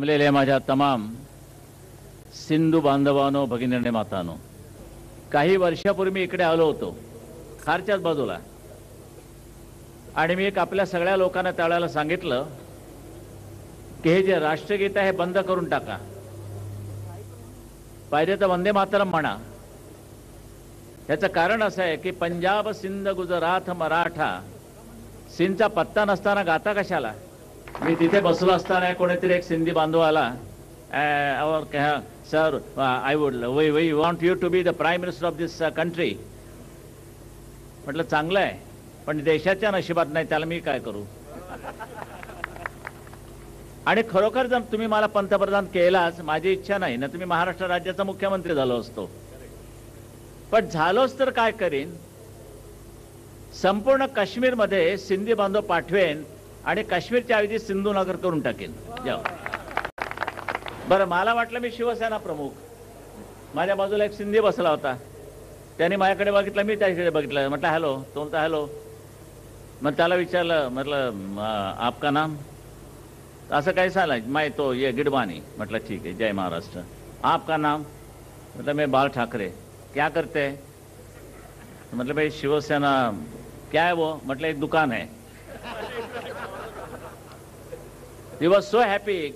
जमलेल्या माझ्या तमाम सिंधू बांधवांनो, भगिनी मातांनो, काही वर्षापूर्वी मी इकडे आलो होतो खारच्याच बाजूला, आणि मी एक आपल्या सगळ्या लोकांना त्यावेळेला सांगितलं की हे जे राष्ट्रगीत आहे हे बंद करून टाका, पाहिजे तर वंदे मातरम म्हणा. याचं कारण असं आहे की पंजाब, सिंध, गुजरात, मराठा, सिंधचा पत्ता नसताना गाता कशाला. मी तिथे बसलो असताना कोणीतरी एक सिंधी बांधव आला और कहा, sir I would we want you to be the prime minister of this country. म्हटलं चांगलं आहे, पण देशाच्या नशिबात नाही, त्याला मी काय करू. आणि खरोखर जर तुम्ही मला पंतप्रधान केलाच, माझी इच्छा नाही ना, तुम्ही महाराष्ट्र राज्याचा मुख्यमंत्री झालो असतो. पण झालोच तर काय करीन, संपूर्ण काश्मीरमध्ये सिंधी बांधव पाठवेन आणि काश्मीरच्या ऐवजी सिंधू नगर करून टाकेन. बरं, मला वाटलं मी शिवसेना प्रमुख, माझ्या बाजूला एक सिंधी बसला होता, त्याने माझ्याकडे बघितलं, मी त्याच्याकडे बघितलं. म्हटलं हॅलो. तो म्हणता हॅलो. मग त्याला विचारलं, म्हटलं आपका नाम, असं काही सांगलं. मैं तो ये गिडबानी. म्हटलं ठीक आहे, जय महाराष्ट्र. आपका नाम? मतलब मैं बाल ठाकरे. क्या करते हैं? मतलब भाई शिवसेना. क्या है वो? मतलब एक दुकान है. He was so happy.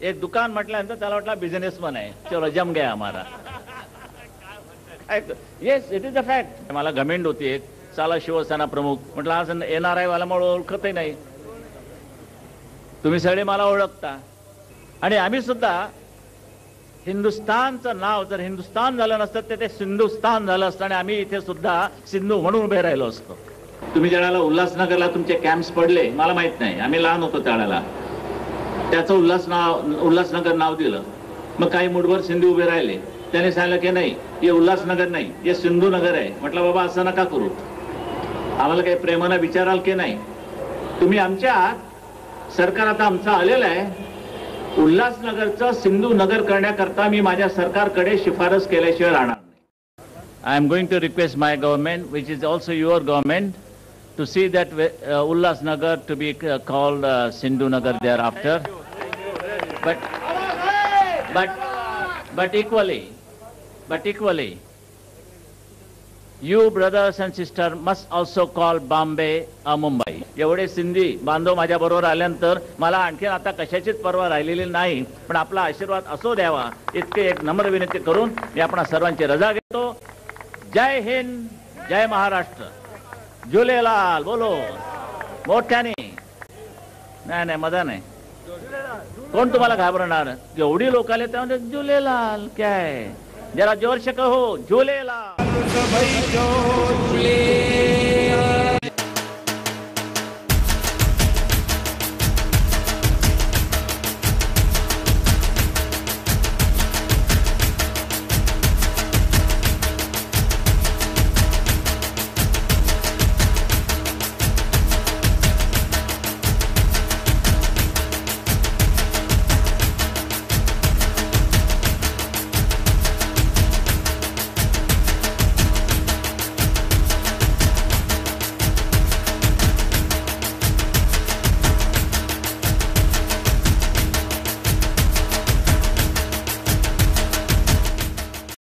एक दुकान म्हटल्यानंतर त्याला वाटलं बिझनेसमॅन आहे. चलो जम गया हमारा. Yes, it is a fact. मला घमेंड होती एक, साला शिवसेना प्रमुख. म्हटलं आज NRI वाला मला ओळखतही नाही, तुम्ही सगळे मला ओळखता. आणि आम्ही सुद्धा हिंदुस्थानचं नाव जर हिंदुस्थान झालं नसतं तर ते सिंधुस्थान झालं असतं, आणि आम्ही इथे सुद्धा सिंधू म्हणून उभे राहिलो असतो. तुम्ही ज्यावेळेला उल्हासनगरला तुमचे कॅम्प्स पडले, मला माहित नाही, आम्ही लहान होतो त्यावेळेला, त्याचं उल्हासनगर नाव दिलं. मग काही मुठभर सिंधी उभे राहिले, त्याने सांगितलं की नाही, हे उल्हासनगर नाही, हे सिंधू नगर आहे. म्हटलं बाबा असं नका करू, आम्हाला काही प्रेमानं विचाराल की नाही. तुम्ही आमच्या सरकार आता आमचं आलेलं आहे, उल्हासनगरचं सिंधू नगर करण्याकरता मी माझ्या सरकारकडे शिफारस केल्याशिवाय राहणार नाही. I am going to request my government, which is also your government, to see that Ulhasnagar to be called Sindhu Nagar thereafter. But equally, you brothers and sisters must also call Bombay a Mumbai. एवढे सिंधी बांधव माझ्या बरोबर आल्यानंतर मला आणखी आता कशाचीच पर्वा राहिलेली नाही, पण आपला आशीर्वाद असो द्यावा इतके एक नम्र विनंती करून मी आपणा सर्वांची रजा घेतो. जय हिंद, जय महाराष्ट्र. झुलेलाल बोलो मोठ्याने. नाही मजा नाही. कोण तुम्हाला घाबरणार? एवढी लोक आले त्यामध्ये झुलेलाल क्या है, जरा जोर से कहो झुलेलाल.